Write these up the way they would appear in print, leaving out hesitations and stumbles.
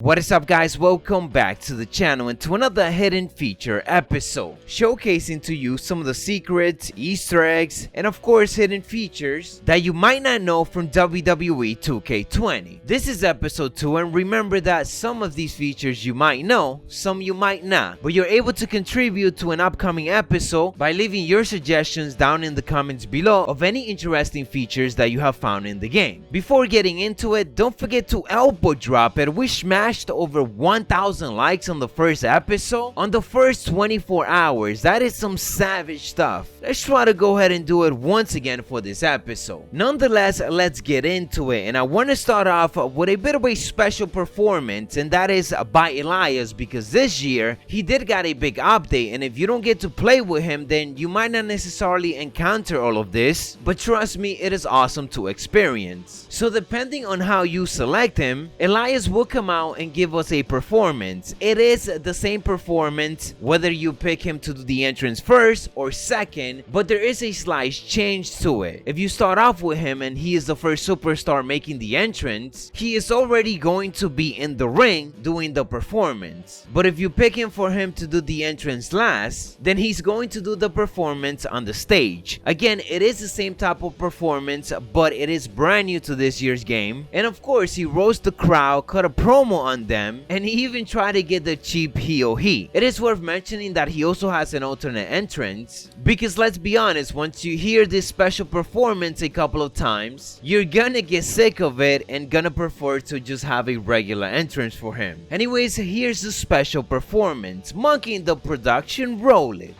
What is up, guys? Welcome back to the channel and to another hidden feature episode, showcasing to you some of the secrets, Easter eggs, and of course hidden features that you might not know from WWE 2K20. This is episode 2, and remember that some of these features you might know, some you might not, but you're able to contribute to an upcoming episode by leaving your suggestions down in the comments below of any interesting features that you have found in the game. Before getting into it, don't forget to elbow drop it. We smashed over 1,000 likes on the first episode on the first 24 hours. That is some savage stuff. Let's try to go ahead and do it once again for this episode. Nonetheless, let's get into it, and I want to start off with a bit of a special performance, and that is by Elias, because this year he did got a big update, and if you don't get to play with him, then you might not necessarily encounter all of this, but trust me, it is awesome to experience. So depending on how you select him, Elias will come out and give us a performance. It is the same performance whether you pick him to do the entrance first or second, but there is a slight change to it. If you start off with him and he is the first superstar making the entrance, he is already going to be in the ring doing the performance. But if you pick him for him to do the entrance last, then he's going to do the performance on the stage. Again, it is the same type of performance, but it is brand new to this year's game. And of course, he roast the crowd, cut a promo on them, and he even tried to get the cheap heel heat. It is worth mentioning that he also has an alternate entrance, because let's be honest, once you hear this special performance a couple of times, you're gonna get sick of it and gonna prefer to just have a regular entrance for him. Anyways, here's the special performance. Monkey in the production, roll it.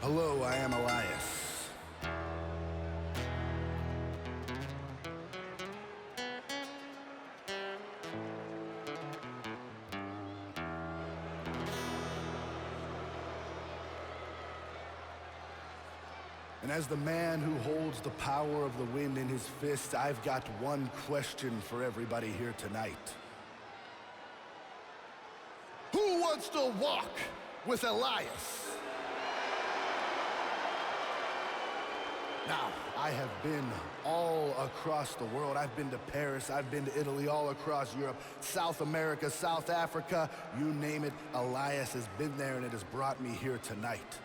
Hello, I am Elias. And as the man who holds the power of the wind in his fist, I've got one question for everybody here tonight. Who wants to walk with Elias? Now, I have been all across the world. I've been to Paris, I've been to Italy, all across Europe, South America, South Africa, you name it. Elias has been there, and it has brought me here tonight.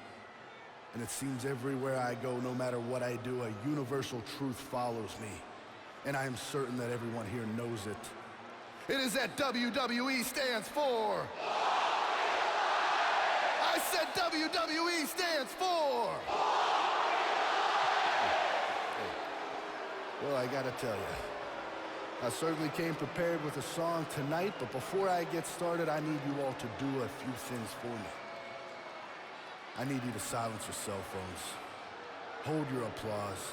And it seems everywhere I go, no matter what I do, a universal truth follows me. And I am certain that everyone here knows it. It is that WWE stands for. I said WWE stands for. Well, I gotta tell you, I certainly came prepared with a song tonight, but before I get started, I need you all to do a few things for me. I need you to silence your cell phones, hold your applause,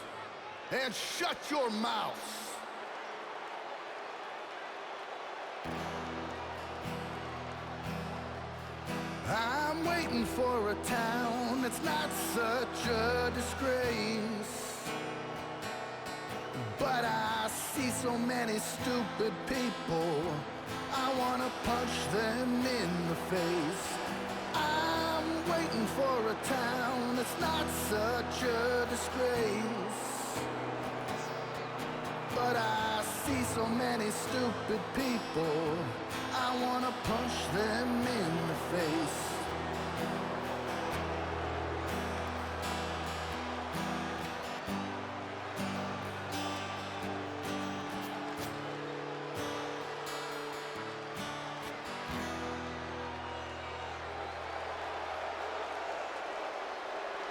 and shut your mouths. I'm waiting for a town that's not such a disgrace, but I see so many stupid people, I wanna punch them in the face. I'm waiting for a town that's not such a disgrace, but I see so many stupid people, I wanna punch them in the face.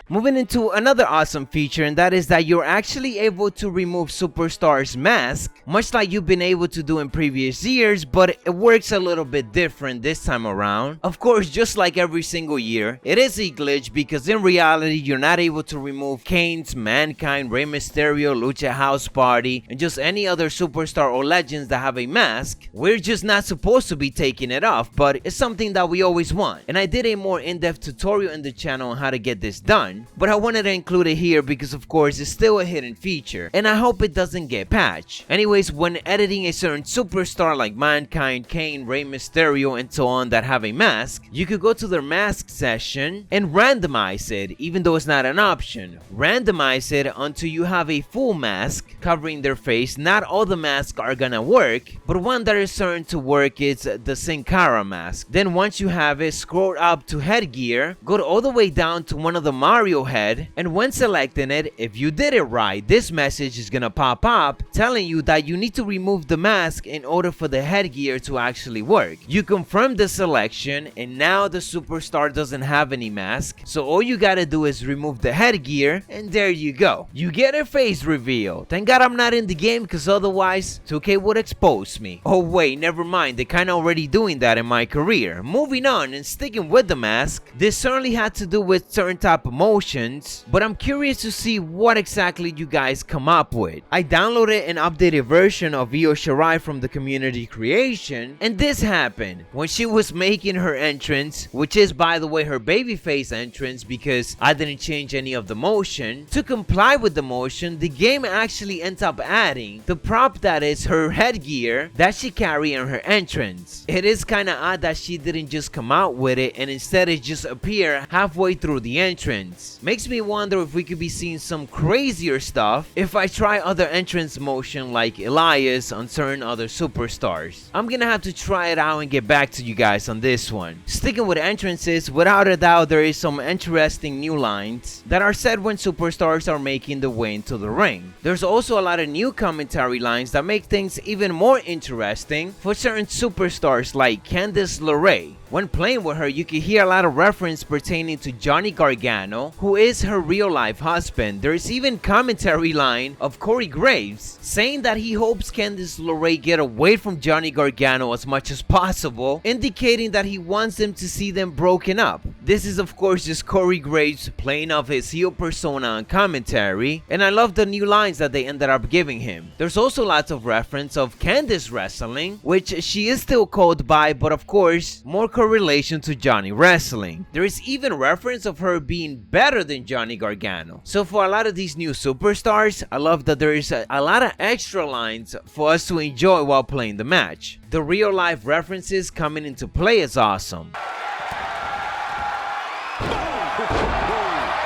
Moving into another awesome feature, and that is that you're actually able to remove Superstar's mask, much like you've been able to do in previous years, but it works a little bit different this time around. Of course, just like every single year, it is a glitch because in reality, you're not able to remove Kane's, Mankind, Rey Mysterio, Lucha House Party, and just any other superstar or legends that have a mask. We're just not supposed to be taking it off, but it's something that we always want. And I did a more in-depth tutorial in the channel on how to get this done. done, but I wanted to include it here because of course it's still a hidden feature, and I hope it doesn't get patched. Anyways, when editing a certain superstar like Mankind, Kane, Rey Mysterio, and so on that have a mask, you could go to their mask session and randomize it, even though it's not an option. Randomize it until you have a full mask covering their face. Not all the masks are gonna work, but one that is certain to work is the Sin Cara mask. Then once you have it, scroll up to headgear, go all the way down to one of the Mario head, and when selecting it, if you did it right, this message is gonna pop up telling you that you need to remove the mask in order for the headgear to actually work. You confirm the selection, and now the superstar doesn't have any mask, so all you gotta do is remove the headgear, and there you go. You get a face reveal. Thank God I'm not in the game, because otherwise 2K would expose me. Oh wait, never mind, they're kinda already doing that in my career. Moving on and sticking with the mask, this certainly had to do with certain type of motions, but I'm curious to see what exactly you guys come up with. I downloaded an updated version of Io Shirai from the community creation, and this happened when she was making her entrance, which is by the way her babyface entrance because I didn't change any of the motion. To comply with the motion, the game actually ends up adding the prop that is her headgear that she carry in her entrance. It is kinda odd that she didn't just come out with it and instead it just appear halfway through the entrance. Makes me wonder if we could be seeing some crazier stuff if I try other entrance motion like Elias on certain other superstars. I'm gonna have to try it out and get back to you guys on this one. Sticking with entrances, without a doubt there is some interesting new lines that are said when superstars are making the way into the ring. There's also a lot of new commentary lines that make things even more interesting for certain superstars like Candice LeRae. When playing with her, you can hear a lot of reference pertaining to Johnny Gargano, who is her real-life husband. There is even commentary line of Corey Graves saying that he hopes Candice LeRae get away from Johnny Gargano as much as possible, indicating that he wants them to see them broken up. This is of course just Corey Graves playing off his heel persona on commentary, and I love the new lines that they ended up giving him. There's also lots of reference of Candice wrestling, which she is still called by, but of course more correlation to Johnny wrestling. There is even reference of her being better than Johnny Gargano. So for a lot of these new superstars, I love that there is a lot of extra lines for us to enjoy while playing the match. The real life references coming into play is awesome.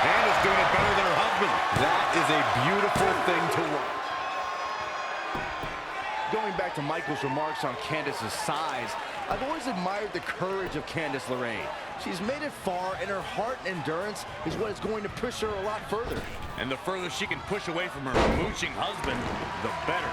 Candice doing it better than her husband. That is a beautiful thing to watch. Going back to Michael's remarks on Candice's size, I've always admired the courage of Candice LeRae. She's made it far, and her heart and endurance is what is going to push her a lot further. And the further she can push away from her mooching husband, the better.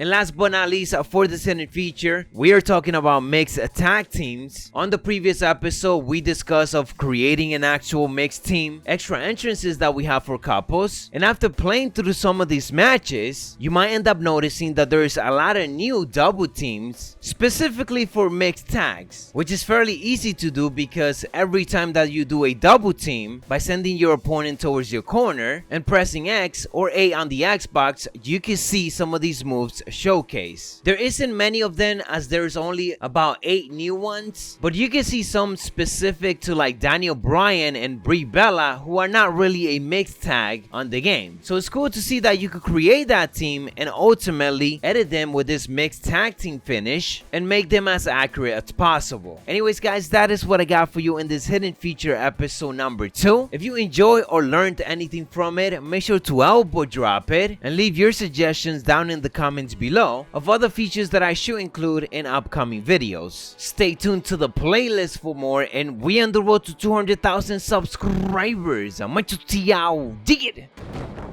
And last but not least, for this hidden feature, we are talking about mixed tag teams. On the previous episode, we discussed of creating an actual mixed team, extra entrances that we have for couples, and after playing through some of these matches, you might end up noticing that there's a lot of new double teams, specifically for mixed tags, which is fairly easy to do because every time that you do a double team, by sending your opponent towards your corner and pressing X or A on the Xbox, you can see some of these moves showcase. There isn't many of them as there's only about 8 new ones, but you can see some specific to like Daniel Bryan and Brie Bella who are not really a mixed tag on the game. So it's cool to see that you could create that team and ultimately edit them with this mixed tag team finish and make them as accurate as possible. Anyways guys, that is what I got for you in this hidden feature episode number 2. If you enjoyed or learned anything from it, make sure to elbow drop it and leave your suggestions down in the comments below of other features that I should include in upcoming videos. Stay tuned to the playlist for more, and we on the road to 200,000 subscribers. Macho T, dig it!